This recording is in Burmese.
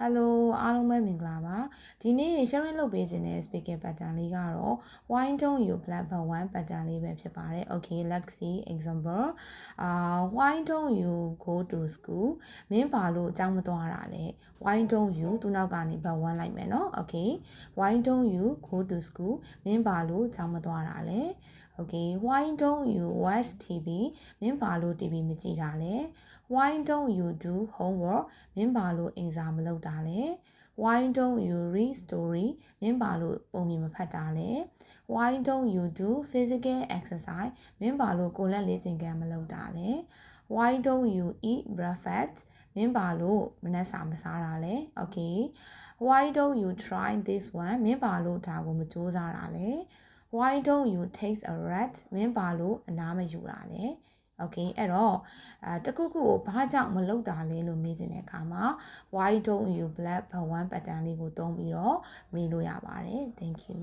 Hello အားလုံးပဲမင်္ဂလာပါဒီနေ့ sharing လုပ်ပေးခြင်းတဲ့ speaking pattern လေးကတော့ why don't you black but one pattern လေးပဲဖြစ်ပါတယ် okay let's see example why don't you go to school မင်းဘာလို့အကြောင်းမသွားတာလဲ why don't you သူနောက်ကနေ but one လိုက်မယ်နော် okay why don't you go to school မင်းဘာလို့အကြောင်းမသွားတာလဲ okay why don't you watch TV မင်းဘာလို့ TV မကြည့်တာလဲ why don't you do homework မင်းဘာလို့အင်စာမလုပ်တာလဲ why don't you read story မင်းဘာလို့ပုံမြင်မဖတ်တာလဲ why don't you do physical exercise မင်းဘာလို့ကိုယ်လက်လေ့ကျင့်ခန်းမလုပ်တာလဲ why don't you eat breakfast မင်းဘာလို့မနက်စာမစားတာလဲ okay why don't you try this one မင်းဘာလို့ဒါကိုမစူးစမ်းတာလဲ why don't you take a rest မင်းဘာလို့အနားမယူတာလဲ okay အဲ့တော့တခုခုကိုဘာကြောင့်မလုပ်တာလဲလို့မေးချင်တဲ့အခါမှာ why don't you black but one pattern လေးကိုသုံးပြီးတော့မေးလို့ရပါတယ် thank you